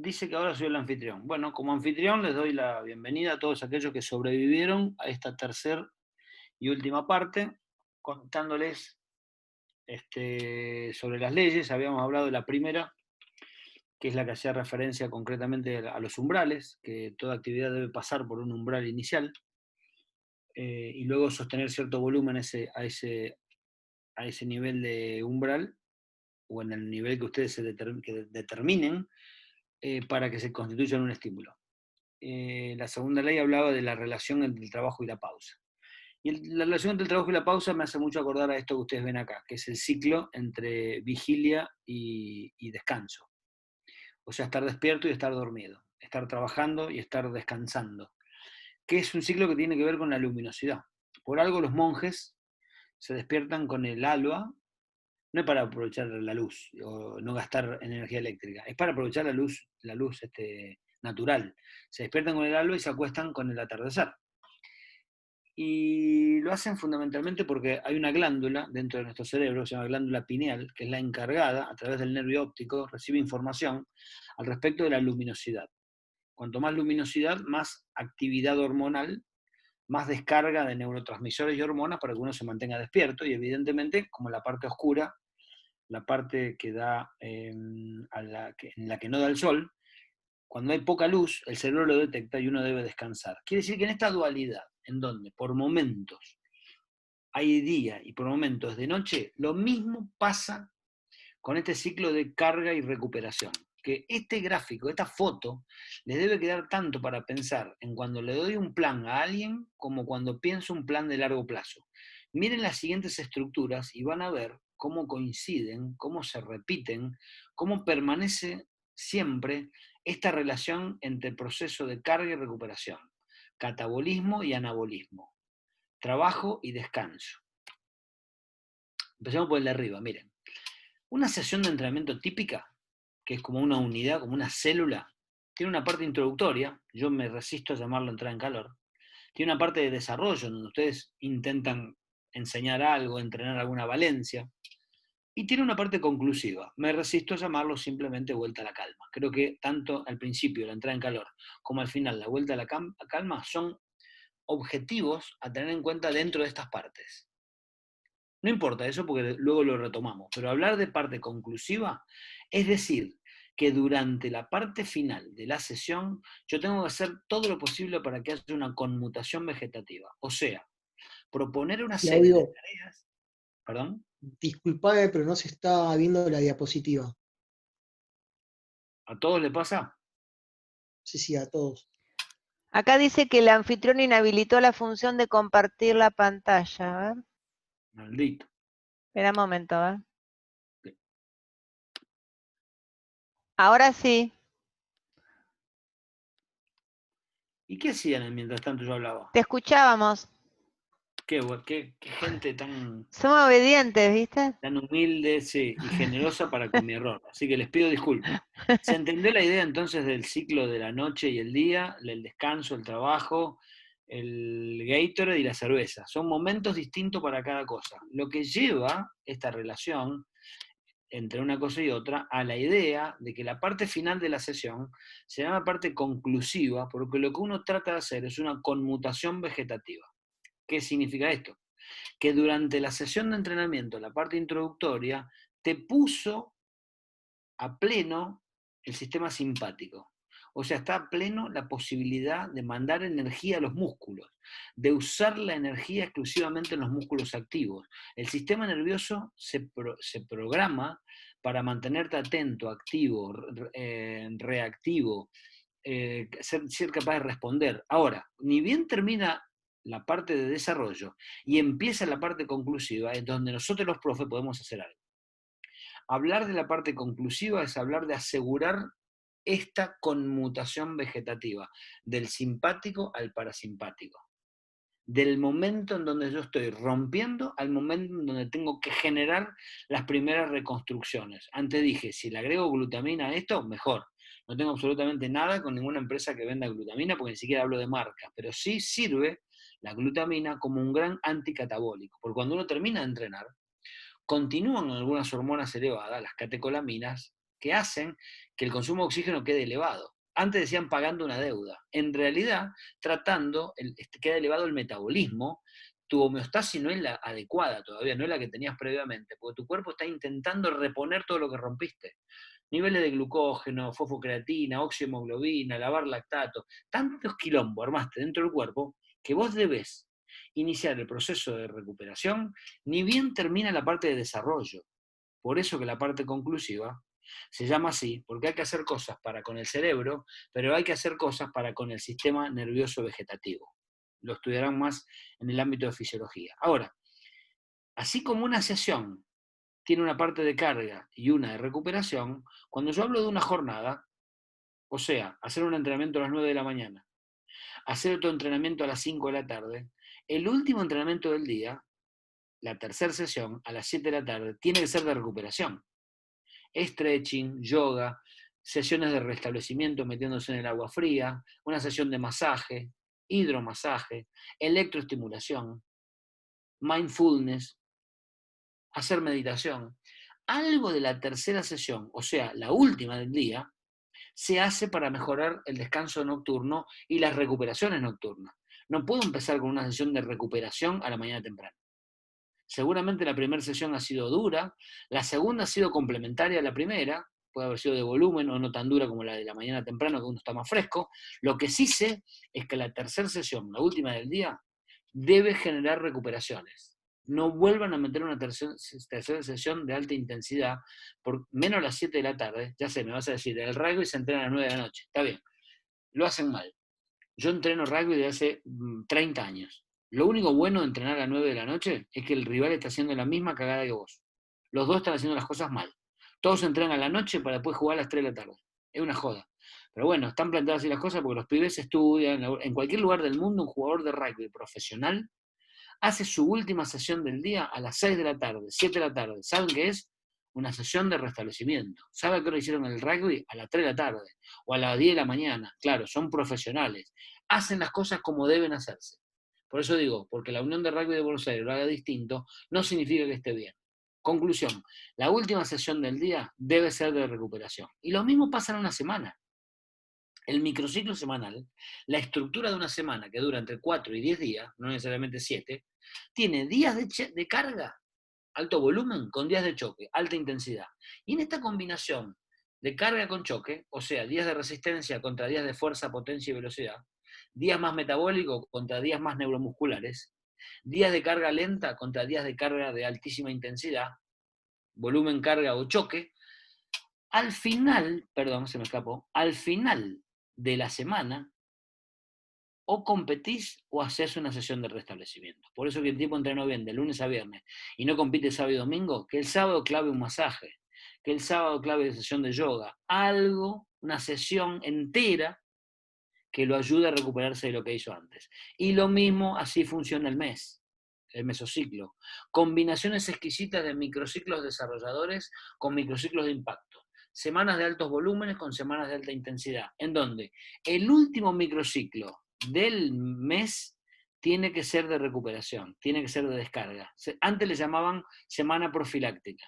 dice que ahora soy el anfitrión. Bueno, como anfitrión les doy la bienvenida a todos aquellos que sobrevivieron a esta tercera y última parte, contándoles sobre las leyes. Habíamos hablado de la primera, que es la que hacía referencia concretamente a los umbrales, que toda actividad debe pasar por un umbral inicial y luego sostener cierto volumen a ese nivel de umbral o en el nivel que ustedes que determinen para que se constituya en un estímulo. La segunda ley hablaba de la relación entre el trabajo y la pausa. Y la relación entre el trabajo y la pausa me hace mucho acordar a esto que ustedes ven acá, que es el ciclo entre vigilia y descanso. O sea, estar despierto y estar dormido, estar trabajando y estar descansando, que es un ciclo que tiene que ver con la luminosidad. Por algo los monjes se despiertan con el alba, no es para aprovechar la luz o no gastar energía eléctrica, es para aprovechar la luz natural. Se despiertan con el alba y se acuestan con el atardecer. Y lo hacen fundamentalmente porque hay una glándula dentro de nuestro cerebro, se llama glándula pineal, que es la encargada, a través del nervio óptico, recibe información al respecto de la luminosidad. Cuanto más luminosidad, más actividad hormonal, más descarga de neurotransmisores y hormonas para que uno se mantenga despierto y evidentemente, como la parte oscura, la parte que da, en la que no da el sol, cuando hay poca luz, el cerebro lo detecta y uno debe descansar. Quiere decir que en esta dualidad, en donde por momentos hay día y por momentos de noche, lo mismo pasa con este ciclo de carga y recuperación. Que este gráfico, esta foto, les debe quedar tanto para pensar en cuando le doy un plan a alguien como cuando pienso un plan de largo plazo. Miren las siguientes estructuras y van a ver cómo coinciden, cómo se repiten, cómo permanece siempre esta relación entre el proceso de carga y recuperación, catabolismo y anabolismo, trabajo y descanso. Empecemos por el de arriba, miren. Una sesión de entrenamiento típica, que es como una unidad, como una célula, tiene una parte introductoria, yo me resisto a llamarlo entrada en calor, tiene una parte de desarrollo, donde ustedes intentan enseñar algo, entrenar alguna valencia, y tiene una parte conclusiva, me resisto a llamarlo simplemente vuelta a la calma. Creo que tanto al principio, la entrada en calor, como al final, la vuelta a la calma, son objetivos a tener en cuenta dentro de estas partes. No importa eso porque luego lo retomamos, pero hablar de parte conclusiva es decir que durante la parte final de la sesión yo tengo que hacer todo lo posible para que haya una conmutación vegetativa. O sea, proponer una serie de Claudio, tareas. ¿Perdón? disculpame, pero no se está viendo la diapositiva. ¿A todos le pasa? Sí, sí, a todos. Acá dice que el anfitrión inhabilitó la función de compartir la pantalla. A ver. Maldito. Espera un momento, a ver. Ahora sí. ¿Y qué hacían mientras tanto yo hablaba? Te escuchábamos. Qué gente tan, Somos obedientes, ¿viste? tan humilde, sí, y generosa para con mi error. Así que les pido disculpas. ¿Se entendió la idea entonces del ciclo de la noche y el día, el descanso, el trabajo, el Gatorade y la cerveza? Son momentos distintos para cada cosa. Lo que lleva esta relación entre una cosa y otra a la idea de que la parte final de la sesión se llama parte conclusiva, porque lo que uno trata de hacer es una conmutación vegetativa. ¿Qué significa esto? Que durante la sesión de entrenamiento, la parte introductoria, te puso a pleno el sistema simpático. O sea, está a pleno la posibilidad de mandar energía a los músculos, de usar la energía exclusivamente en los músculos activos. El sistema nervioso se programa para mantenerte atento, activo, reactivo, ser capaz de responder. Ahora, ni bien termina la parte de desarrollo y empieza la parte conclusiva, es donde nosotros los profes podemos hacer algo. Hablar de la parte conclusiva es hablar de asegurar esta conmutación vegetativa, del simpático al parasimpático, del momento en donde yo estoy rompiendo al momento en donde tengo que generar las primeras reconstrucciones. Antes dije, si le agrego glutamina a esto, mejor. No tengo absolutamente nada con ninguna empresa que venda glutamina, porque ni siquiera hablo de marca, pero sí sirve la glutamina como un gran anticatabólico, porque cuando uno termina de entrenar, continúan algunas hormonas elevadas, las catecolaminas, que hacen que el consumo de oxígeno quede elevado. Antes decían pagando una deuda. En realidad, queda elevado el metabolismo, tu homeostasis no es la adecuada todavía, no es la que tenías previamente, porque tu cuerpo está intentando reponer todo lo que rompiste. Niveles de glucógeno, fosfocreatina, oxiohemoglobina, lavar lactato, tantos quilombos armaste dentro del cuerpo que vos debes iniciar el proceso de recuperación, ni bien termina la parte de desarrollo. Por eso que la parte conclusiva se llama así, porque hay que hacer cosas para con el cerebro, pero hay que hacer cosas para con el sistema nervioso vegetativo. Lo estudiarán más en el ámbito de fisiología. Ahora, así como una sesión tiene una parte de carga y una de recuperación, cuando yo hablo de una jornada, o sea, hacer un entrenamiento a las 9 de la mañana, hacer otro entrenamiento a las 5 de la tarde, el último entrenamiento del día, la tercera sesión, a las 7 de la tarde, tiene que ser de recuperación. Stretching, yoga, sesiones de restablecimiento metiéndose en el agua fría, una sesión de masaje, hidromasaje, electroestimulación, mindfulness, hacer meditación. Algo de la tercera sesión, o sea, la última del día, se hace para mejorar el descanso nocturno y las recuperaciones nocturnas. No puedo empezar con una sesión de recuperación a la mañana temprana. Seguramente la primera sesión ha sido dura, la segunda ha sido complementaria a la primera, puede haber sido de volumen o no tan dura como la de la mañana temprano, que uno está más fresco. Lo que sí sé es que la tercera sesión, la última del día, debe generar recuperaciones. No vuelvan a meter una tercera sesión de alta intensidad por menos las 7 de la tarde. Ya sé, me vas a decir, el rugby se entrena a las 9 de la noche. Está bien, lo hacen mal. Yo entreno rugby desde hace 30 años. Lo único bueno de entrenar a las 9 de la noche es que el rival está haciendo la misma cagada que vos. Los dos están haciendo las cosas mal. Todos entrenan a la noche para después jugar a las 3 de la tarde. Es una joda. Pero bueno, están planteadas así las cosas porque los pibes estudian. En cualquier lugar del mundo, un jugador de rugby profesional hace su última sesión del día a las 6 de la tarde, 7 de la tarde. ¿Saben qué es? Una sesión de restablecimiento. ¿Saben a qué hora hicieron el rugby? A las 3 de la tarde o a las 10 de la mañana. Claro, son profesionales. Hacen las cosas como deben hacerse. Por eso digo, porque la Unión de Rugby de Buenos Aires lo haga distinto, no significa que esté bien. Conclusión, la última sesión del día debe ser de recuperación. Y lo mismo pasa en una semana. El microciclo semanal, la estructura de una semana que dura entre 4 y 10 días, no necesariamente 7, tiene días de carga, alto volumen, con días de choque, alta intensidad. Y en esta combinación de carga con choque, o sea, días de resistencia contra días de fuerza, potencia y velocidad, días más metabólicos contra días más neuromusculares, días de carga lenta contra días de carga de altísima intensidad, volumen, carga o choque, al final, perdón, se me escapó, al final de la semana, o competís o haces una sesión de restablecimiento. Por eso que el tipo entrenó bien de lunes a viernes y no compite sábado y domingo, que el sábado clave un masaje, que el sábado clave una sesión de yoga, algo, una sesión entera que lo ayude a recuperarse de lo que hizo antes. Y lo mismo, así funciona el mesociclo. Combinaciones exquisitas de microciclos desarrolladores con microciclos de impacto. Semanas de altos volúmenes con semanas de alta intensidad, en donde el último microciclo del mes tiene que ser de recuperación, tiene que ser de descarga. Antes le llamaban semana profiláctica,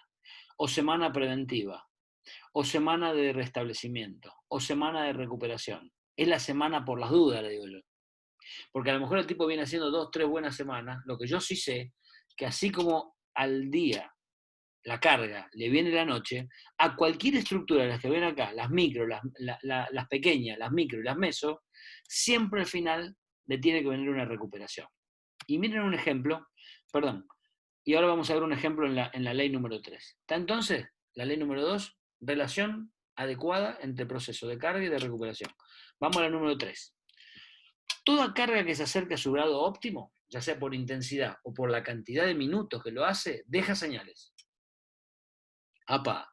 o semana preventiva, o semana de restablecimiento, o semana de recuperación. Es la semana por las dudas, le digo yo. Porque a lo mejor el tipo viene haciendo 2, 3 buenas semanas. Lo que yo sí sé, que así como al día la carga le viene la noche, a cualquier estructura de las que ven acá, las micro, las pequeñas, las micro y las meso, siempre al final le tiene que venir una recuperación. Y miren un ejemplo, perdón, y ahora vamos a ver un ejemplo en la ley número 3. ¿Está entonces? La ley número 2, relación adecuada entre proceso de carga y de recuperación. Vamos a la número 3. Toda carga que se acerque a su grado óptimo, ya sea por intensidad o por la cantidad de minutos que lo hace, deja señales. Apa,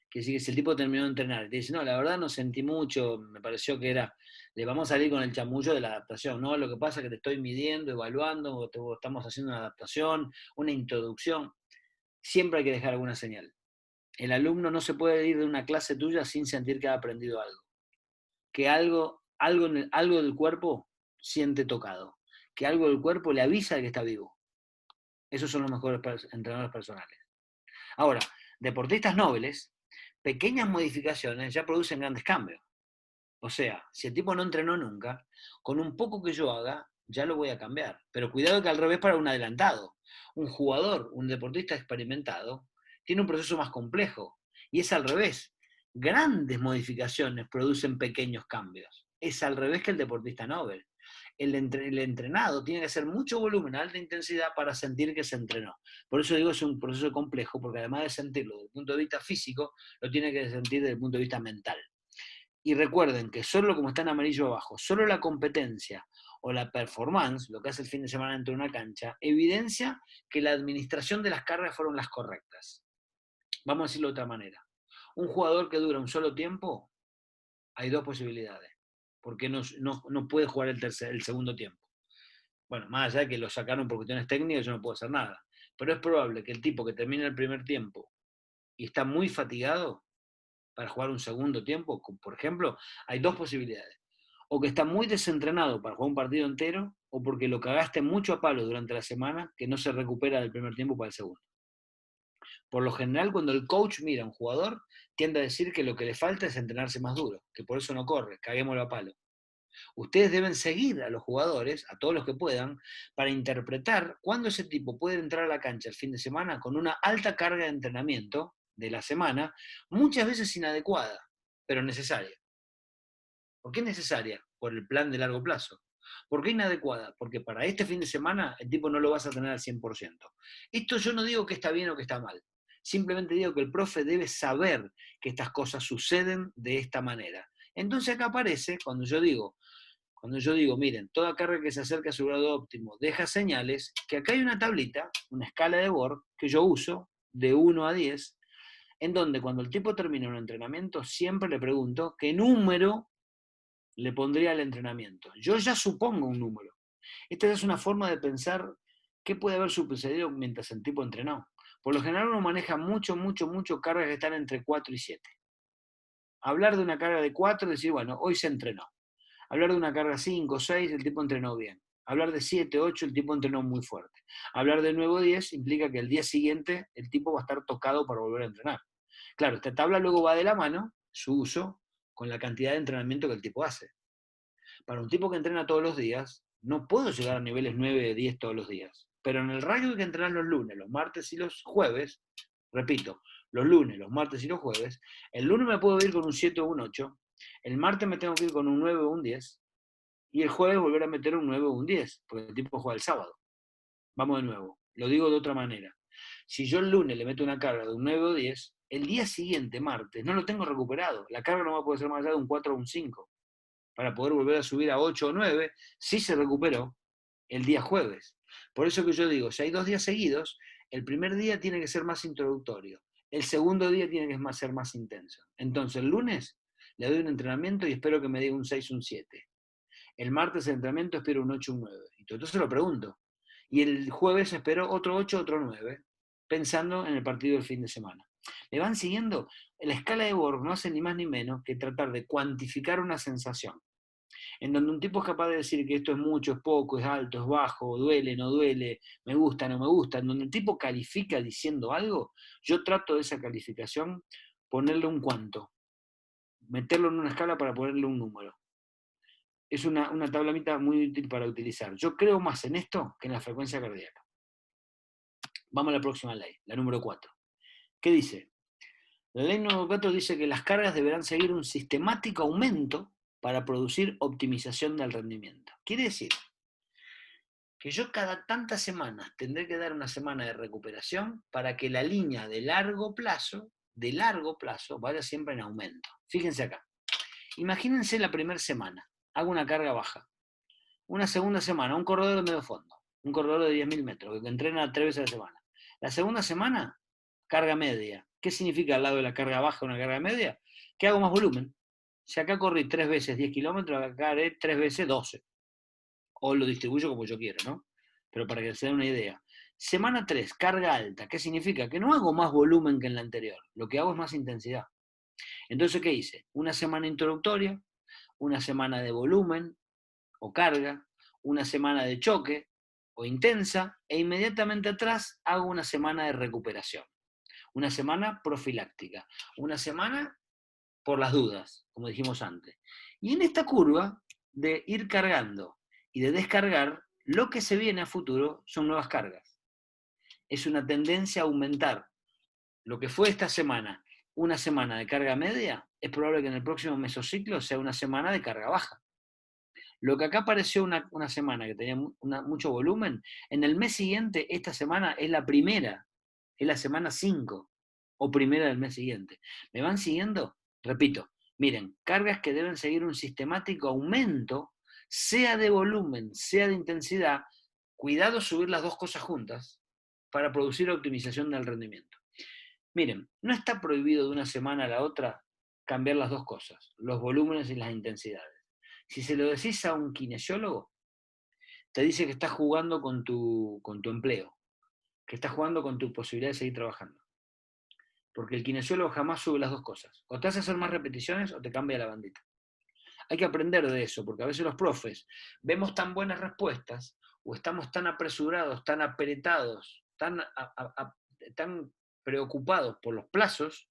que si el tipo terminó de entrenar y te dice, no, la verdad no sentí mucho, me pareció que era, le vamos a salir con el chamullo de la adaptación, no, lo que pasa es que te estoy midiendo, evaluando, o estamos haciendo una adaptación, una introducción, siempre hay que dejar alguna señal. El alumno no se puede ir de una clase tuya sin sentir que ha aprendido algo, que algo del cuerpo siente tocado, que algo del cuerpo le avisa de que está vivo. Esos son los mejores entrenadores personales. Ahora, deportistas nobles pequeñas modificaciones ya producen grandes cambios. O sea, si el tipo no entrenó nunca, con un poco que yo haga, ya lo voy a cambiar. Pero cuidado que al revés para un adelantado. Un jugador, un deportista experimentado, tiene un proceso más complejo. Y es al revés. Grandes modificaciones producen pequeños cambios. Es al revés que el deportista Nobel. El entrenado tiene que hacer mucho volumen a alta intensidad para sentir que se entrenó. Por eso digo es un proceso complejo, porque además de sentirlo desde el punto de vista físico, lo tiene que sentir desde el punto de vista mental. Y recuerden que solo, como está en amarillo abajo, solo la competencia o la performance, lo que hace el fin de semana dentro de una cancha, evidencia que la administración de las cargas fueron las correctas. Vamos a decirlo de otra manera. Un jugador que dura un solo tiempo, hay dos posibilidades. Porque no puede jugar el segundo tiempo. Bueno, más allá de que lo sacaron por cuestiones técnicas, yo no puedo hacer nada. Pero es probable que el tipo que termine el primer tiempo y está muy fatigado para jugar un segundo tiempo, por ejemplo, hay dos posibilidades. O que está muy desentrenado para jugar un partido entero, o porque lo cagaste mucho a palo durante la semana, que no se recupera del primer tiempo para el segundo. Por lo general, cuando el coach mira a un jugador, tiende a decir que lo que le falta es entrenarse más duro, que por eso no corre, caguémoslo a palo. Ustedes deben seguir a los jugadores, a todos los que puedan, para interpretar cuándo ese tipo puede entrar a la cancha el fin de semana con una alta carga de entrenamiento de la semana, muchas veces inadecuada, pero necesaria. ¿Por qué necesaria? Por el plan de largo plazo. ¿Por qué inadecuada? Porque para este fin de semana el tipo no lo vas a tener al 100%. Esto yo no digo que está bien o que está mal. Simplemente digo que el profe debe saber que estas cosas suceden de esta manera. Entonces acá aparece, cuando yo digo, miren, toda carga que se acerca a su grado óptimo deja señales, que acá hay una tablita, una escala de Borg, que yo uso de 1 a 10, en donde cuando el tipo termina un entrenamiento, siempre le pregunto qué número le pondría al entrenamiento. Yo ya supongo un número. Esta es una forma de pensar qué puede haber sucedido mientras el tipo entrenó. Por lo general uno maneja mucho cargas que están entre 4 y 7. Hablar de una carga de 4 es decir, bueno, hoy se entrenó. Hablar de una carga 5 o 6, el tipo entrenó bien. Hablar de 7, 8, el tipo entrenó muy fuerte. Hablar de 9 o 10 implica que el día siguiente el tipo va a estar tocado para volver a entrenar. Claro, esta tabla luego va de la mano, su uso, con la cantidad de entrenamiento que el tipo hace. Para un tipo que entrena todos los días, no puedo llegar a niveles 9 o 10 todos los días. Pero en el rango que entrenan los lunes, los martes y los jueves, repito, los lunes, los martes y los jueves, el lunes me puedo ir con un 7 o un 8, el martes me tengo que ir con un 9 o un 10, y el jueves volver a meter un 9 o un 10, porque el tipo juega el sábado. Vamos de nuevo, lo digo de otra manera. Si yo el lunes le meto una carga de un 9 o 10, el día siguiente, martes, no lo tengo recuperado. La carga no va a poder ser más allá de un 4 o un 5, para poder volver a subir a 8 o 9, si se recuperó el día jueves. Por eso que yo digo, si hay 2 días seguidos, el primer día tiene que ser más introductorio, el segundo día tiene que ser más intenso. Entonces el lunes le doy un entrenamiento y espero que me diga un 6 o un 7. El martes el entrenamiento espero un 8 o un 9. Entonces lo pregunto. Y el jueves espero otro 8, otro 9, pensando en el partido del fin de semana. ¿Me van siguiendo? La escala de Borg no hace ni más ni menos que tratar de cuantificar una sensación, en donde un tipo es capaz de decir que esto es mucho, es poco, es alto, es bajo, duele, no duele, me gusta, no me gusta, en donde el tipo califica diciendo algo, yo trato de esa calificación ponerle un cuánto, meterlo en una escala para ponerle un número. Es una tablamita muy útil para utilizar. Yo creo más en esto que en la frecuencia cardíaca. Vamos a la próxima ley, la número 4. ¿Qué dice? La ley número 4 dice que las cargas deberán seguir un sistemático aumento para producir optimización del rendimiento. Quiere decir que yo cada tantas semanas tendré que dar una semana de recuperación para que la línea de largo plazo, vaya siempre en aumento. Fíjense acá. Imagínense la primera semana, hago una carga baja. Una segunda semana, un corredor de medio fondo, un corredor de 10.000 metros, que entrena 3 veces a la semana. La segunda semana, carga media. ¿Qué significa al lado de la carga baja una carga media? Que hago más volumen. Si acá corrí 3 veces 10 kilómetros, acá haré 3 veces 12. O lo distribuyo como yo quiero, ¿no? Pero para que se den una idea. Semana 3, carga alta. ¿Qué significa? Que no hago más volumen que en la anterior. Lo que hago es más intensidad. Entonces, ¿qué hice? Una semana introductoria, una semana de volumen o carga, una semana de choque o intensa, e inmediatamente atrás hago una semana de recuperación. una semana profiláctica, una semana por las dudas, como dijimos antes. Y en esta curva de ir cargando y de descargar, lo que se viene a futuro son nuevas cargas. Es una tendencia a aumentar. Lo que fue esta semana, una semana de carga media, es probable que en el próximo mesociclo sea una semana de carga baja. Lo que acá pareció una semana que tenía mucho volumen, en el mes siguiente, esta semana es la primera, es la semana 5 o primera del mes siguiente. ¿Me van siguiendo? Repito, miren, cargas que deben seguir un sistemático aumento, sea de volumen, sea de intensidad, cuidado subir las dos cosas juntas para producir optimización del rendimiento. Miren, no está prohibido de una semana a la otra cambiar las dos cosas, los volúmenes y las intensidades. Si se lo decís a un kinesiólogo, te dice que estás jugando con tu empleo, que estás jugando con tu posibilidad de seguir trabajando. Porque el kinesiólogo jamás sube las dos cosas. O te hace hacer más repeticiones o te cambia la bandita. Hay que aprender de eso, porque a veces los profes vemos tan buenas respuestas o estamos tan apresurados, tan apretados, tan preocupados por los plazos,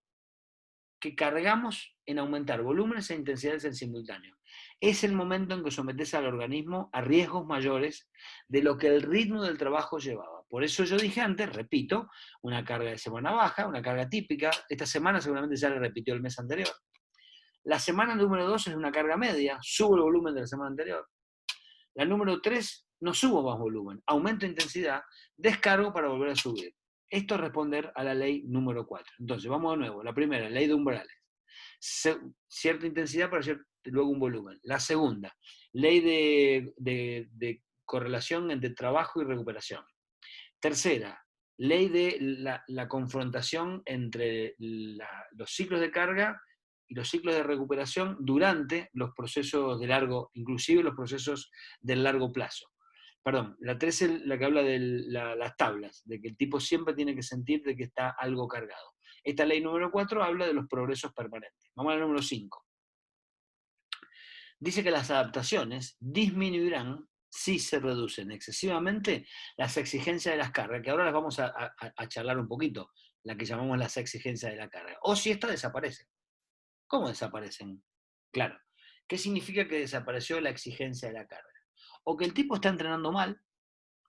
que cargamos en aumentar volúmenes e intensidades en simultáneo. Es el momento en que sometes al organismo a riesgos mayores de lo que el ritmo del trabajo llevaba. Por eso yo dije antes, repito, una carga de semana baja, una carga típica. Esta semana seguramente ya le repitió el mes anterior. La semana número 2 es una carga media, subo el volumen de la semana anterior. La número 3, no subo más volumen, aumento intensidad, descargo para volver a subir. Esto es responder a la ley número 4. Entonces, vamos de nuevo. La primera, ley de umbrales. Cierta intensidad para luego un volumen. La segunda, ley de correlación entre trabajo y recuperación. Tercera, ley de la confrontación entre los ciclos de carga y los ciclos de recuperación durante los procesos de largo, inclusive los procesos del largo plazo. Perdón, la 3 es la que habla de las tablas, de que el tipo siempre tiene que sentir de que está algo cargado. Esta ley número 4 habla de los progresos permanentes. Vamos a la número 5. Dice que las adaptaciones disminuirán si se reducen excesivamente las exigencias de las cargas, que ahora las vamos a charlar un poquito, la que llamamos las exigencias de la carga, o si estas desaparecen. ¿Cómo desaparecen? Claro. ¿Qué significa que desapareció la exigencia de la carga? O que el tipo está entrenando mal,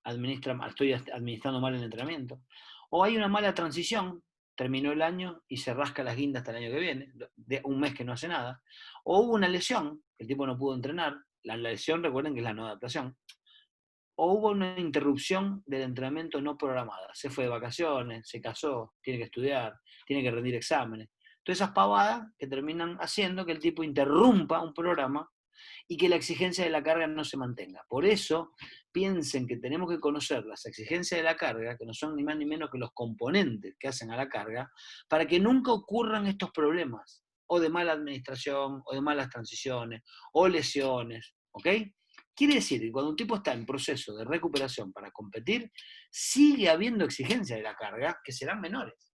estoy administrando mal el entrenamiento, o hay una mala transición, terminó el año y se rasca las guindas hasta el año que viene, de un mes que no hace nada, o hubo una lesión, el tipo no pudo entrenar, la lesión recuerden que es la no adaptación, o hubo una interrupción del entrenamiento no programada, se fue de vacaciones, se casó, tiene que estudiar, tiene que rendir exámenes, todas esas pavadas que terminan haciendo que el tipo interrumpa un programa y que la exigencia de la carga no se mantenga. Por eso, piensen que tenemos que conocer las exigencias de la carga, que no son ni más ni menos que los componentes que hacen a la carga, para que nunca ocurran estos problemas, o de mala administración, o de malas transiciones, o lesiones, ¿ok? Quiere decir que cuando un tipo está en proceso de recuperación para competir, sigue habiendo exigencias de la carga que serán menores,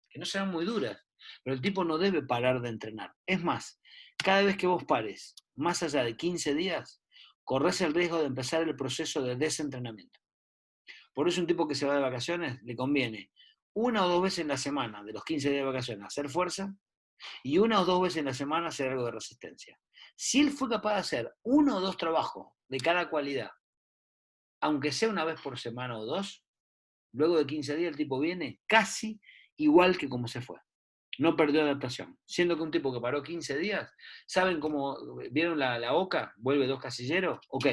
que no serán muy duras, pero el tipo no debe parar de entrenar. Es más, cada vez que vos pares más allá de 15 días, corres el riesgo de empezar el proceso de desentrenamiento. Por eso un tipo que se va de vacaciones le conviene una o dos veces en la semana de los 15 días de vacaciones hacer fuerza y una o dos veces en la semana hacer algo de resistencia. Si él fue capaz de hacer uno o dos trabajos de cada cualidad, aunque sea una vez por semana o dos, luego de 15 días el tipo viene casi igual que como se fue. No perdió adaptación. Siendo que un tipo que paró 15 días, ¿saben cómo vieron la OCA? Vuelve 2 casilleros. Ok,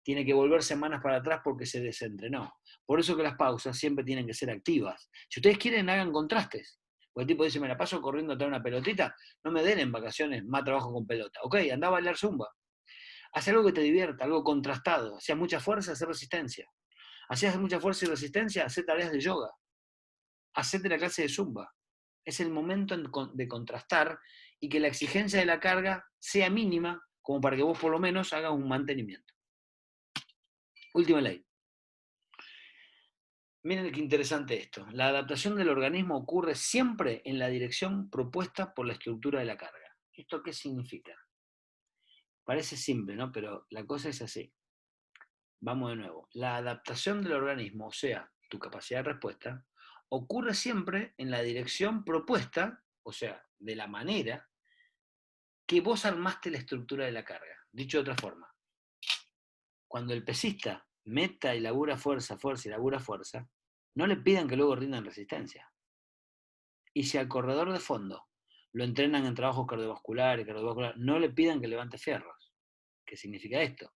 tiene que volver semanas para atrás porque se desentrenó. Por eso que las pausas siempre tienen que ser activas. Si ustedes quieren, hagan contrastes. Porque el tipo dice, me la paso corriendo atrás de una pelotita, no me den en vacaciones más trabajo con pelota. Ok, anda a bailar zumba. Haz algo que te divierta, algo contrastado. Hacías mucha fuerza, hacer resistencia. Hacías mucha fuerza y resistencia, hacer tareas de yoga. Hacete la clase de zumba. Es el momento de contrastar y que la exigencia de la carga sea mínima, como para que vos por lo menos hagas un mantenimiento. Última ley. Miren qué interesante esto. La adaptación del organismo ocurre siempre en la dirección propuesta por la estructura de la carga. ¿Esto qué significa? Parece simple, ¿no? Pero la cosa es así. Vamos de nuevo. La adaptación del organismo, o sea, tu capacidad de respuesta, ocurre siempre en la dirección propuesta, o sea, de la manera que vos armaste la estructura de la carga. Dicho de otra forma, cuando el pesista meta y labura fuerza, fuerza y labura fuerza, no le pidan que luego rindan resistencia. Y si al corredor de fondo lo entrenan en trabajos cardiovasculares, no le pidan que levante fierros. ¿Qué significa esto?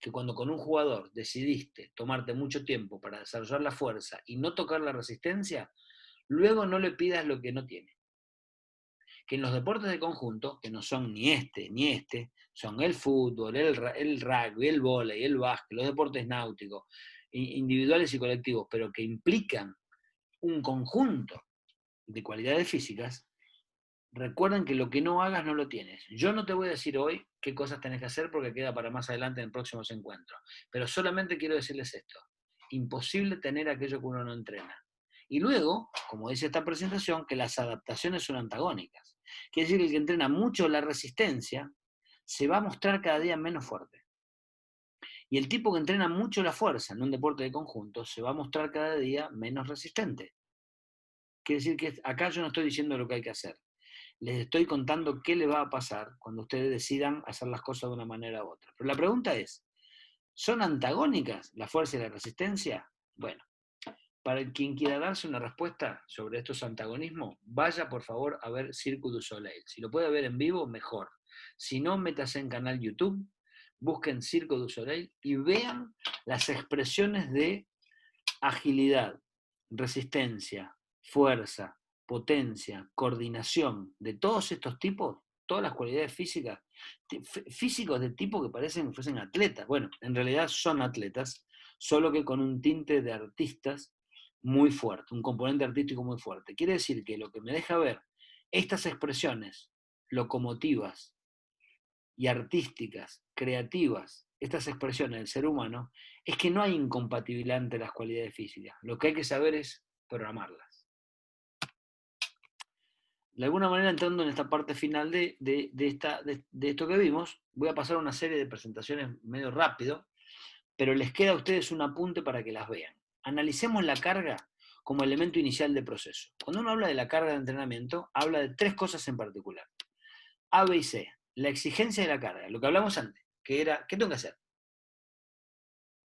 Que cuando con un jugador decidiste tomarte mucho tiempo para desarrollar la fuerza y no tocar la resistencia, luego no le pidas lo que no tiene. Que en los deportes de conjunto, que no son ni este, son el fútbol, el rugby, el vóley, el básquet, los deportes náuticos, individuales y colectivos, pero que implican un conjunto de cualidades físicas, recuerden que lo que no hagas no lo tienes. Yo no te voy a decir hoy qué cosas tenés que hacer porque queda para más adelante en próximos encuentros, pero solamente quiero decirles esto. Imposible tener aquello que uno no entrena. Y luego, como dice esta presentación, que las adaptaciones son antagónicas. Quiere decir que el que entrena mucho la resistencia se va a mostrar cada día menos fuerte. Y el tipo que entrena mucho la fuerza en un deporte de conjunto se va a mostrar cada día menos resistente. Quiere decir que acá yo no estoy diciendo lo que hay que hacer. Les estoy contando qué le va a pasar cuando ustedes decidan hacer las cosas de una manera u otra. Pero la pregunta es, ¿son antagónicas la fuerza y la resistencia? Bueno, para quien quiera darse una respuesta sobre estos antagonismos, vaya por favor a ver Cirque du Soleil. Si lo puede ver en vivo, mejor. Si no, métase en canal YouTube, busquen Cirque du Soleil y vean las expresiones de agilidad, resistencia, fuerza, potencia, coordinación de todos estos tipos, todas las cualidades físicas, físicos de tipo que parecen que fuesen atletas. Bueno, en realidad son atletas, solo que con un tinte de artistas muy fuerte, un componente artístico muy fuerte. Quiere decir que lo que me deja ver estas expresiones locomotivas y artísticas, creativas, estas expresiones del ser humano, es que no hay incompatibilidad entre las cualidades físicas. Lo que hay que saber es programarlas. De alguna manera, entrando en esta parte final de esto que vimos, voy a pasar a una serie de presentaciones medio rápido, pero les queda a ustedes un apunte para que las vean. Analicemos la carga como elemento inicial de proceso. Cuando uno habla de la carga de entrenamiento, habla de tres cosas en particular. A, B y C. La exigencia de la carga, lo que hablamos antes, que era, ¿qué tengo que hacer?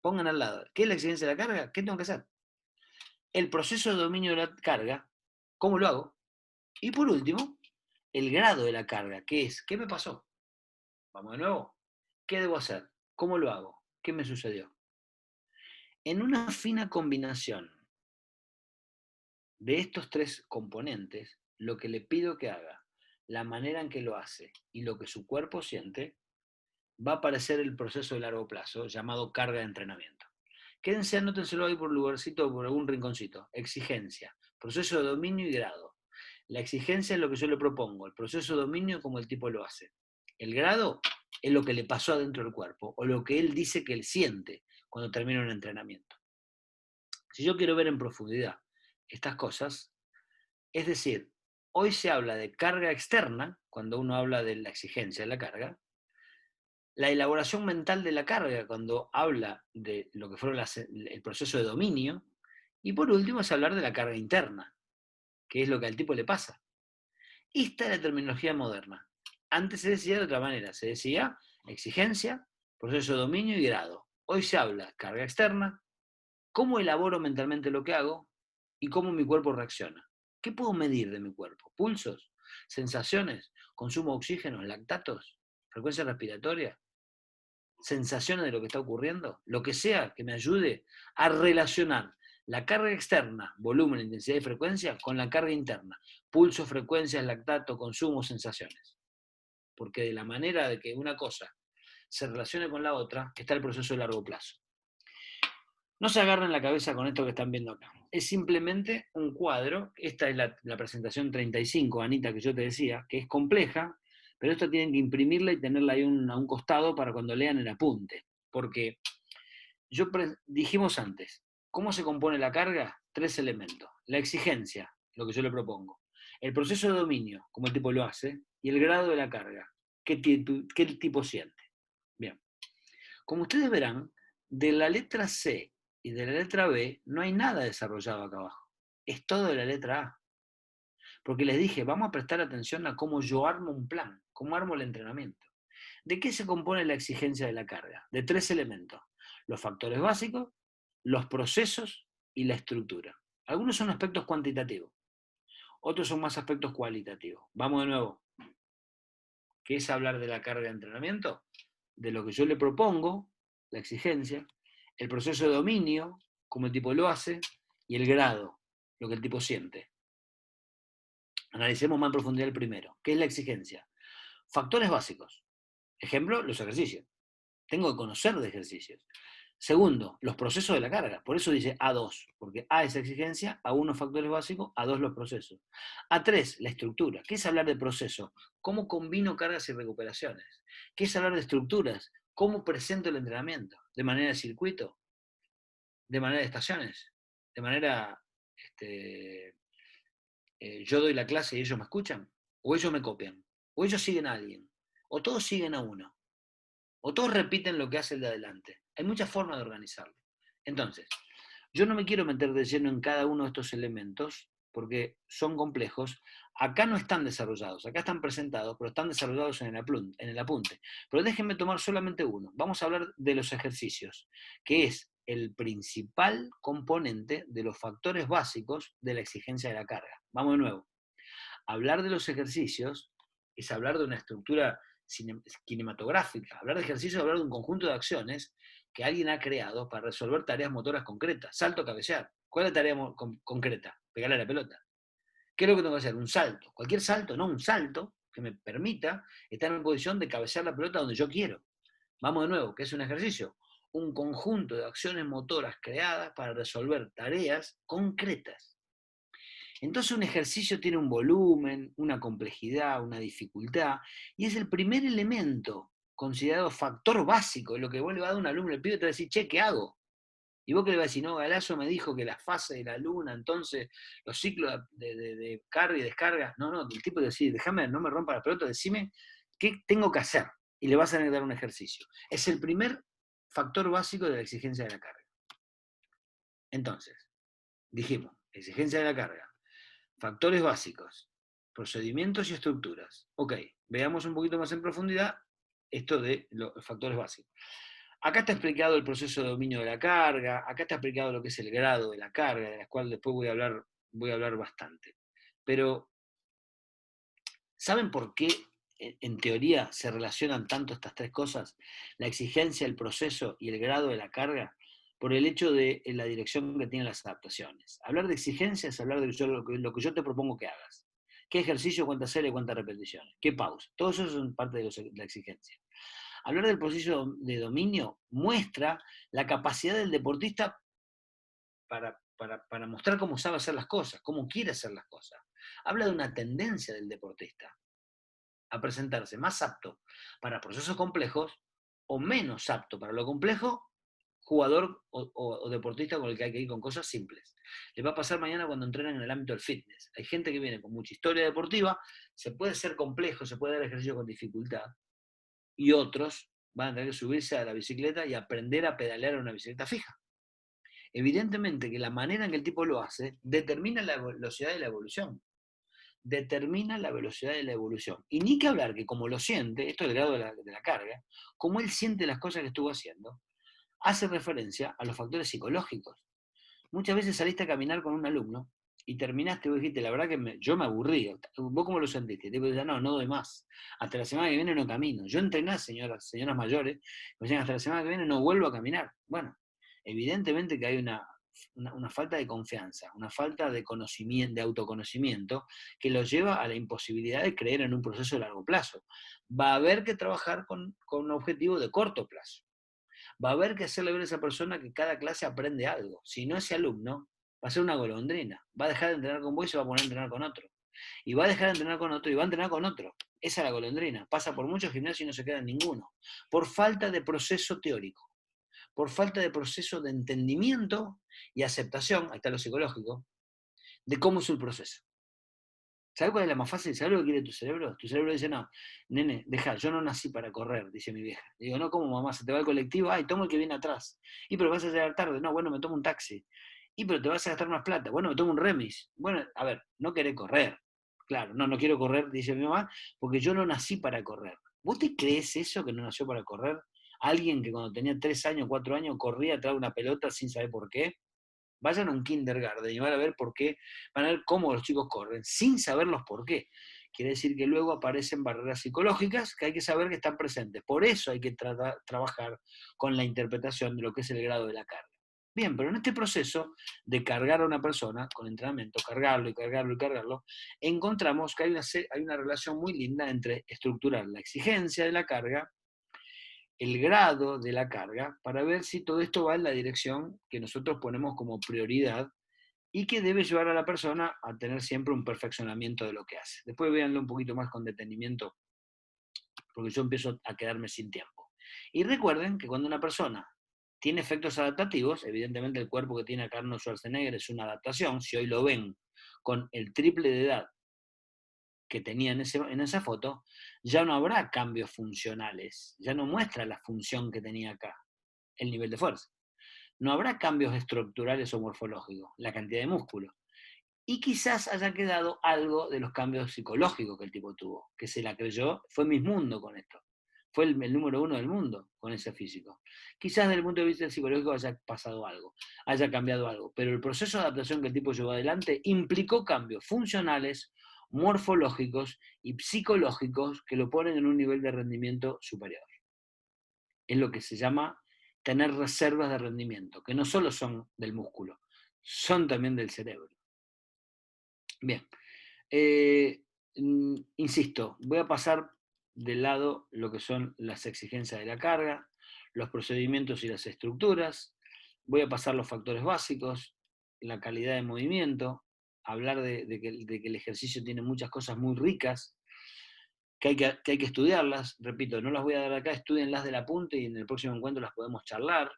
Pongan al lado, ¿qué es la exigencia de la carga? ¿Qué tengo que hacer? El proceso de dominio de la carga, ¿cómo lo hago? Y por último, el grado de la carga, que es, ¿qué me pasó? Vamos de nuevo, ¿qué debo hacer? ¿Cómo lo hago? ¿Qué me sucedió? En una fina combinación de estos tres componentes, lo que le pido que haga, la manera en que lo hace y lo que su cuerpo siente, va a aparecer el proceso de largo plazo llamado carga de entrenamiento. Quédense, anótenselo ahí por lugarcito o por algún rinconcito. Exigencia, proceso de dominio y grado. La exigencia es lo que yo le propongo, el proceso de dominio como el tipo lo hace. El grado es lo que le pasó adentro del cuerpo o lo que él dice que él siente cuando termina un entrenamiento. Si yo quiero ver en profundidad estas cosas, es decir, hoy se habla de carga externa, cuando uno habla de la exigencia de la carga, la elaboración mental de la carga, cuando habla de lo que fueron el proceso de dominio, y por último es hablar de la carga interna, que es lo que al tipo le pasa. Esta es la terminología moderna. Antes se decía de otra manera, se decía exigencia, proceso de dominio y grado. Hoy se habla carga externa, cómo elaboro mentalmente lo que hago y cómo mi cuerpo reacciona. ¿Qué puedo medir de mi cuerpo? ¿Pulsos? ¿Sensaciones? ¿Consumo de oxígeno? ¿Lactatos? ¿Frecuencia respiratoria? ¿Sensaciones de lo que está ocurriendo? Lo que sea que me ayude a relacionar la carga externa, volumen, intensidad y frecuencia, con la carga interna. Pulso, frecuencias, lactato, consumo, sensaciones. Porque de la manera de que una cosa se relacione con la otra, está el proceso de largo plazo. No se agarren la cabeza con esto que están viendo acá. Es simplemente un cuadro. Esta es la presentación 35, Anita, que yo te decía, que es compleja, pero esto tienen que imprimirla y tenerla ahí a un costado para cuando lean el apunte. Porque dijimos antes, ¿cómo se compone la carga? Tres elementos. La exigencia, lo que yo le propongo. El proceso de dominio, como el tipo lo hace, y el grado de la carga, qué el tipo siente. Bien. Como ustedes verán, de la letra C y de la letra B no hay nada desarrollado acá abajo. Es todo de la letra A. Porque les dije, vamos a prestar atención a cómo yo armo un plan, cómo armo el entrenamiento. ¿De qué se compone la exigencia de la carga? De 3 elementos. Los factores básicos, los procesos y la estructura. Algunos son aspectos cuantitativos, otros son más aspectos cualitativos. Vamos de nuevo. ¿Qué es hablar de la carga de entrenamiento? De lo que yo le propongo, la exigencia, el proceso de dominio, cómo el tipo lo hace, y el grado, lo que el tipo siente. Analicemos más en profundidad el primero. ¿Qué es la exigencia? Factores básicos. Ejemplo, los ejercicios. Tengo que conocer de ejercicios. Segundo, los procesos de la carga. Por eso dice A2, porque A es exigencia, A1 factores básicos, A2 los procesos. A3, la estructura. ¿Qué es hablar de proceso? ¿Cómo combino cargas y recuperaciones? ¿Qué es hablar de estructuras? ¿Cómo presento el entrenamiento? ¿De manera de circuito? ¿De manera de estaciones? ¿De manera yo doy la clase y ellos me escuchan? ¿O ellos me copian? ¿O ellos siguen a alguien? ¿O todos siguen a uno? ¿O todos repiten lo que hace el de adelante? Hay muchas formas de organizarlo. Entonces, yo no me quiero meter de lleno en cada uno de estos elementos porque son complejos. Acá no están desarrollados, acá están presentados, pero están desarrollados en el apunte. Pero déjenme tomar solamente uno. Vamos a hablar de los ejercicios, que es el principal componente de los factores básicos de la exigencia de la carga. Vamos de nuevo. Hablar de los ejercicios es hablar de una estructura cinematográfica. Hablar de ejercicio es hablar de un conjunto de acciones que alguien ha creado para resolver tareas motoras concretas. Salto, cabecear. ¿Cuál es la tarea concreta? Pegarle a la pelota. ¿Qué es lo que tengo que hacer? Un salto. Cualquier salto, no un salto que me permita estar en posición de cabecear la pelota donde yo quiero. Vamos de nuevo, ¿qué es un ejercicio? Un conjunto de acciones motoras creadas para resolver tareas concretas. Entonces un ejercicio tiene un volumen, una complejidad, una dificultad, y es el primer elemento considerado factor básico, lo que vos le vas a dar a un alumno, el pibe te va a decir, che, ¿qué hago? Y vos que le vas a decir, no, Galazo me dijo que la fase de la luna, entonces los ciclos de carga y descarga, no, el tipo te dice, déjame, no me rompa la pelota, decime qué tengo que hacer, y le vas a dar un ejercicio. Es el primer factor básico de la exigencia de la carga. Entonces, dijimos, exigencia de la carga. Factores básicos, procedimientos y estructuras. Ok, veamos un poquito más en profundidad esto de los factores básicos. Acá está explicado el proceso de dominio de la carga, acá está explicado lo que es el grado de la carga, de la cual después voy a hablar bastante. Pero, ¿saben por qué en teoría se relacionan tanto estas tres cosas? La exigencia, el proceso y el grado de la carga, por el hecho de la dirección que tienen las adaptaciones. Hablar de exigencia es hablar de lo que yo te propongo que hagas. ¿Qué ejercicio, cuántas series, cuántas repeticiones? ¿Qué pausa? Todo eso es parte de la exigencia. Hablar del proceso de dominio muestra la capacidad del deportista para mostrar cómo sabe hacer las cosas, cómo quiere hacer las cosas. Habla de una tendencia del deportista a presentarse más apto para procesos complejos o menos apto para lo complejo, jugador o deportista con el que hay que ir con cosas simples. Les va a pasar mañana cuando entrenen en el ámbito del fitness. Hay gente que viene con mucha historia deportiva, se puede ser complejo, se puede dar ejercicio con dificultad, y otros van a tener que subirse a la bicicleta y aprender a pedalear en una bicicleta fija. Evidentemente que la manera en que el tipo lo hace determina la velocidad de la evolución. Determina la velocidad de la evolución. Y ni que hablar que como lo siente, esto es el grado de la carga, como él siente las cosas que estuvo haciendo, hace referencia a los factores psicológicos. Muchas veces saliste a caminar con un alumno y terminaste, vos dijiste, la verdad que yo me aburrí. ¿Vos cómo lo sentiste? Te digo, no doy más. Hasta la semana que viene no camino. Yo entrené a señoras mayores, me decían, hasta la semana que viene no vuelvo a caminar. Bueno, evidentemente que hay una falta de confianza, una falta de conocimiento, de autoconocimiento, que lo lleva a la imposibilidad de creer en un proceso de largo plazo. Va a haber que trabajar con un objetivo de corto plazo. Va a haber que hacerle ver a esa persona que cada clase aprende algo. Si no, ese alumno va a ser una golondrina. Va a dejar de entrenar con vos y se va a poner a entrenar con otro. Y va a dejar de entrenar con otro y va a entrenar con otro. Esa es la golondrina. Pasa por muchos gimnasios y no se queda en ninguno. Por falta de proceso teórico. Por falta de proceso de entendimiento y aceptación, ahí está lo psicológico, de cómo es el proceso. ¿Sabes cuál es la más fácil? ¿Sabes lo que quiere tu cerebro? Tu cerebro dice, no, nene, deja, yo no nací para correr, dice mi vieja. Le digo, no, ¿cómo mamá? Se te va el colectivo, ay, tomo el que viene atrás. Y pero vas a llegar tarde, no, bueno, me tomo un taxi. Y pero te vas a gastar más plata. Bueno, me tomo un remis. Bueno, a ver, no querés correr. Claro, no quiero correr, dice mi mamá, porque yo no nací para correr. ¿Vos te crees eso que no nació para correr? Alguien que cuando tenía 3 años, 4 años, corría atrás de una pelota sin saber por qué. Vayan a un kindergarten y van a ver por qué, van a ver cómo los chicos corren, sin saber los por qué. Quiere decir que luego aparecen barreras psicológicas que hay que saber que están presentes. Por eso hay que trabajar con la interpretación de lo que es el grado de la carga. Bien, pero en este proceso de cargar a una persona con entrenamiento, cargarlo y cargarlo y cargarlo, encontramos que hay una relación muy linda entre estructurar la exigencia de la carga, el grado de la carga, para ver si todo esto va en la dirección que nosotros ponemos como prioridad y que debe llevar a la persona a tener siempre un perfeccionamiento de lo que hace. Después véanlo un poquito más con detenimiento, porque yo empiezo a quedarme sin tiempo. Y recuerden que cuando una persona tiene efectos adaptativos, evidentemente el cuerpo que tiene Arnold Schwarzenegger es una adaptación, si hoy lo ven con el triple de edad que tenía en esa foto, ya no habrá cambios funcionales, ya no muestra la función que tenía acá, el nivel de fuerza. No habrá cambios estructurales o morfológicos, la cantidad de músculo. Y quizás haya quedado algo de los cambios psicológicos que el tipo tuvo, que se la creyó, fue Miss Mundo con esto. Fue el número 1 del mundo con ese físico. Quizás desde el punto de vista psicológico haya pasado algo, haya cambiado algo, pero el proceso de adaptación que el tipo llevó adelante implicó cambios funcionales, morfológicos y psicológicos que lo ponen en un nivel de rendimiento superior. Es lo que se llama tener reservas de rendimiento, que no solo son del músculo, son también del cerebro. Bien, insisto, voy a pasar de lado lo que son las exigencias de la carga, los procedimientos y las estructuras, voy a pasar los factores básicos, la calidad de movimiento, hablar de que el ejercicio tiene muchas cosas muy ricas, que hay que estudiarlas, repito, no las voy a dar acá, estudienlas del apunte y en el próximo encuentro las podemos charlar,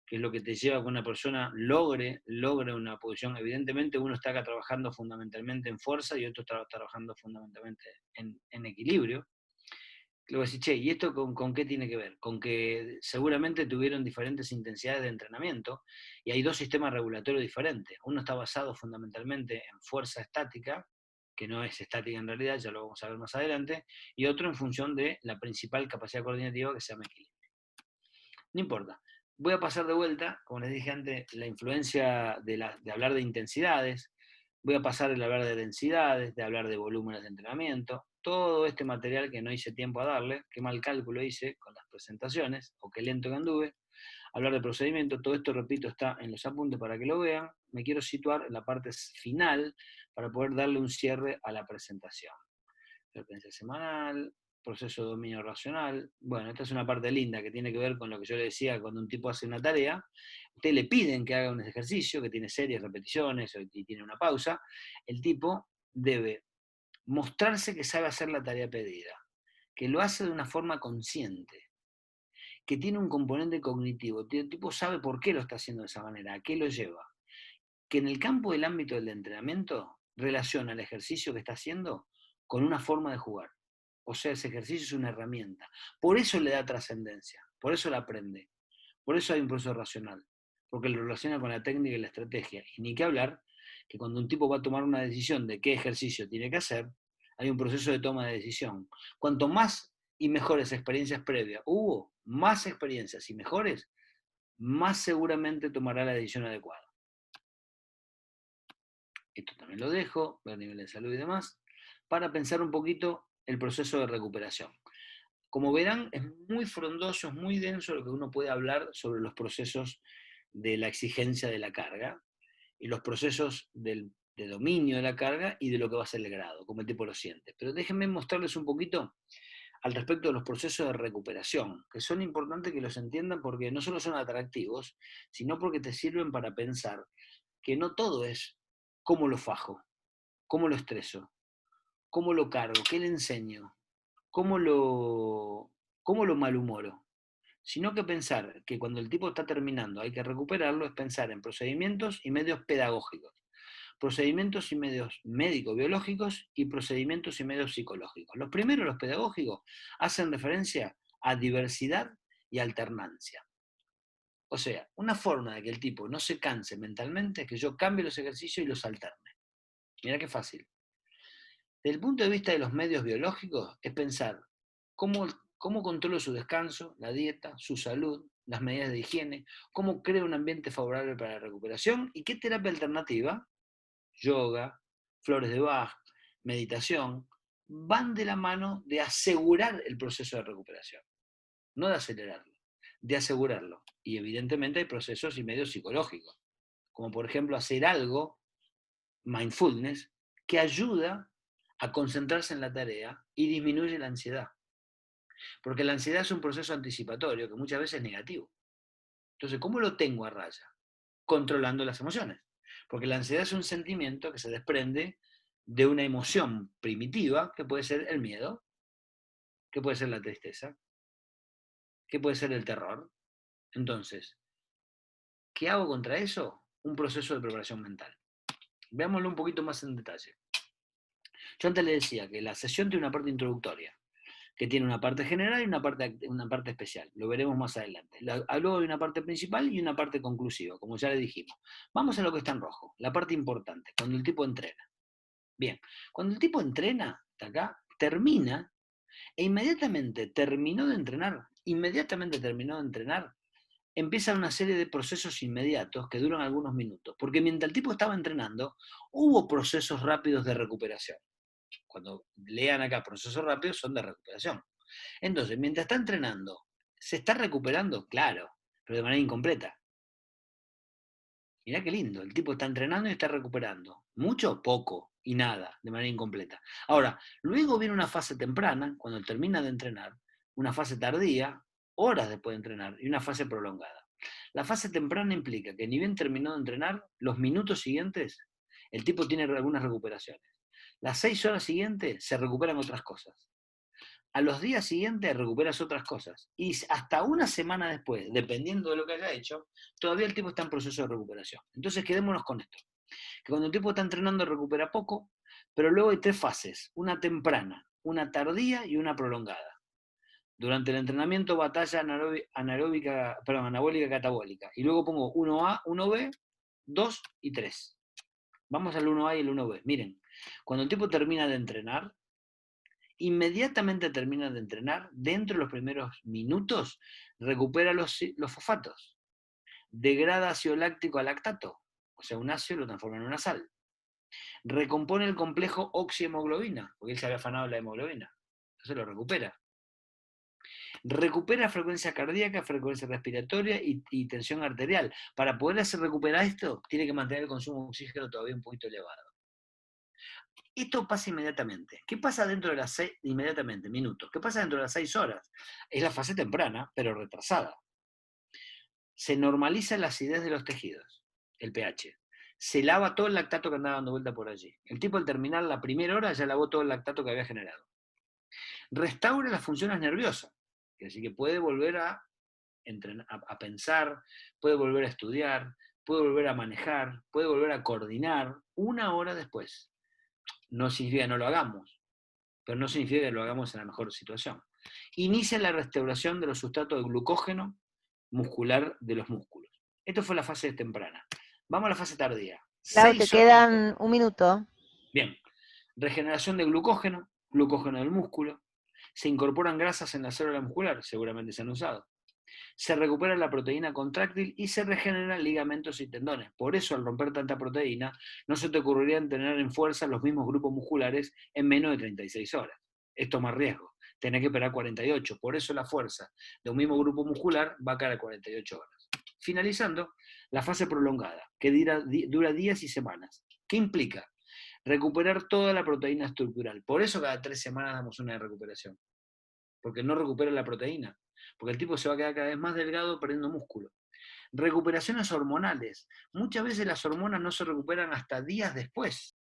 que es lo que te lleva a que una persona logre una posición. Evidentemente uno está acá trabajando fundamentalmente en fuerza y otro está trabajando fundamentalmente en equilibrio. Luego decís, che, ¿y esto con qué tiene que ver? Con que seguramente tuvieron diferentes intensidades de entrenamiento y hay dos sistemas regulatorios diferentes. Uno está basado fundamentalmente en fuerza estática, que no es estática en realidad, ya lo vamos a ver más adelante, y otro en función de la principal capacidad coordinativa que se llama equilibrio. No importa. Voy a pasar de vuelta, como les dije antes, la influencia de hablar de intensidades, voy a pasar de hablar de densidades, de hablar de volúmenes de entrenamiento, todo este material que no hice tiempo a darle, qué mal cálculo hice con las presentaciones, o qué lento que anduve, hablar de procedimiento, todo esto, repito, está en los apuntes para que lo vean, me quiero situar en la parte final para poder darle un cierre a la presentación. Frecuencia semanal, proceso de dominio racional. Bueno, esta es una parte linda que tiene que ver con lo que yo le decía cuando un tipo hace una tarea. Ustedes le piden que haga un ejercicio que tiene series, repeticiones y tiene una pausa. El tipo debe mostrarse que sabe hacer la tarea pedida, que lo hace de una forma consciente, que tiene un componente cognitivo. El tipo sabe por qué lo está haciendo de esa manera, a qué lo lleva. Que en el campo del ámbito del entrenamiento relaciona el ejercicio que está haciendo con una forma de jugar. O sea, ese ejercicio es una herramienta. Por eso le da trascendencia, por eso la aprende, por eso hay un proceso racional, porque lo relaciona con la técnica y la estrategia. Y ni que hablar que cuando un tipo va a tomar una decisión de qué ejercicio tiene que hacer, hay un proceso de toma de decisión. Cuanto más y mejores experiencias previas hubo, más experiencias y mejores, más seguramente tomará la decisión adecuada. Esto también lo dejo, ver nivel de salud y demás, para pensar un poquito el proceso de recuperación. Como verán, es muy frondoso, es muy denso lo que uno puede hablar sobre los procesos de la exigencia de la carga y los procesos de dominio de la carga y de lo que va a ser el grado, como el tipo lo siente. Pero déjenme mostrarles un poquito al respecto de los procesos de recuperación, que son importantes que los entiendan porque no solo son atractivos, sino porque te sirven para pensar que no todo es cómo lo fajo, cómo lo estreso, cómo lo cargo, qué le enseño, cómo lo malhumoro, sino que pensar que cuando el tipo está terminando hay que recuperarlo, es pensar en procedimientos y medios pedagógicos, procedimientos y medios médico-biológicos y procedimientos y medios psicológicos. Los primeros, los pedagógicos, hacen referencia a diversidad y alternancia. O sea, una forma de que el tipo no se canse mentalmente es que yo cambie los ejercicios y los alterne. Mira qué fácil. Desde el punto de vista de los medios biológicos, es pensar cómo controlo su descanso, la dieta, su salud, las medidas de higiene, cómo creo un ambiente favorable para la recuperación y qué terapia alternativa, yoga, flores de Bach, meditación, van de la mano de asegurar el proceso de recuperación, no de acelerarlo, de asegurarlo. Y evidentemente hay procesos y medios psicológicos, como por ejemplo hacer algo, mindfulness, que ayuda a concentrarse en la tarea y disminuye la ansiedad. Porque la ansiedad es un proceso anticipatorio que muchas veces es negativo. Entonces, ¿cómo lo tengo a raya? Controlando las emociones. Porque la ansiedad es un sentimiento que se desprende de una emoción primitiva, que puede ser el miedo, que puede ser la tristeza, que puede ser el terror. Entonces, ¿qué hago contra eso? Un proceso de preparación mental. Veámoslo un poquito más en detalle. Yo antes le decía que la sesión tiene una parte introductoria, que tiene una parte general y una parte especial. Lo veremos más adelante. Luego hay una parte principal y una parte conclusiva, como ya le dijimos. Vamos a lo que está en rojo, la parte importante, cuando el tipo entrena. Bien, cuando el tipo entrena, hasta acá, termina, e inmediatamente terminó de entrenar, empieza una serie de procesos inmediatos que duran algunos minutos, porque mientras el tipo estaba entrenando, hubo procesos rápidos de recuperación. Cuando lean acá procesos rápidos son de recuperación. Entonces, mientras está entrenando, ¿se está recuperando? Claro, pero de manera incompleta. Mirá qué lindo, el tipo está entrenando y está recuperando. Mucho, poco y nada, de manera incompleta. Ahora, luego viene una fase temprana, cuando él termina de entrenar, una fase tardía, horas después de entrenar, y una fase prolongada. La fase temprana implica que ni bien terminó de entrenar, los minutos siguientes, el tipo tiene algunas recuperaciones. Las 6 horas siguientes se recuperan otras cosas. A los días siguientes recuperas otras cosas. Y hasta una semana después, dependiendo de lo que haya hecho, todavía el tipo está en proceso de recuperación. Entonces quedémonos con esto. Que cuando el tipo está entrenando recupera poco, pero luego hay 3 fases. Una temprana, una tardía y una prolongada. Durante el entrenamiento batalla anabólica catabólica. Y luego pongo 1A, 1B, 2 y 3. Vamos al 1A y el 1B. Miren, cuando el tipo termina de entrenar, inmediatamente termina de entrenar, dentro de los primeros minutos, recupera los fosfatos, degrada ácido láctico a lactato, o sea, un ácido lo transforma en una sal, recompone el complejo oxihemoglobina, porque él se había afanado la hemoglobina, entonces lo recupera. Recupera frecuencia cardíaca, frecuencia respiratoria y tensión arterial. Para poder hacer recuperar esto, tiene que mantener el consumo de oxígeno todavía un poquito elevado. Esto pasa inmediatamente. ¿Qué pasa dentro de las 6? Inmediatamente, minutos. ¿Qué pasa dentro de las 6 horas? Es la fase temprana, pero retrasada. Se normaliza la acidez de los tejidos, el pH. Se lava todo el lactato que andaba dando vuelta por allí. El tipo al terminar la primera hora ya lavó todo el lactato que había generado. Restaura las funciones nerviosas. Así que puede volver a pensar, puede volver a estudiar, puede volver a manejar, puede volver a coordinar una hora después. No significa que no lo hagamos, pero no significa que lo hagamos en la mejor situación. Inicia la restauración de los sustratos de glucógeno muscular de los músculos. Esto fue la fase temprana. Vamos a la fase tardía. Claro, te 6 horas. quedan un minuto. Bien. Regeneración de glucógeno del músculo. Se incorporan grasas en la célula muscular, seguramente se han usado. Se recupera la proteína contráctil y se regeneran ligamentos y tendones. Por eso, al romper tanta proteína, no se te ocurriría tener en fuerza los mismos grupos musculares en menos de 36 horas. Es tomar riesgo. Tenés que esperar 48. Por eso la fuerza de un mismo grupo muscular va a caer a 48 horas. Finalizando, la fase prolongada, que dura días y semanas. ¿Qué implica? Recuperar toda la proteína estructural. Por eso cada 3 semanas damos una de recuperación. Porque no recupera la proteína. Porque el tipo se va a quedar cada vez más delgado perdiendo músculo. Recuperaciones hormonales. Muchas veces las hormonas no se recuperan hasta días después.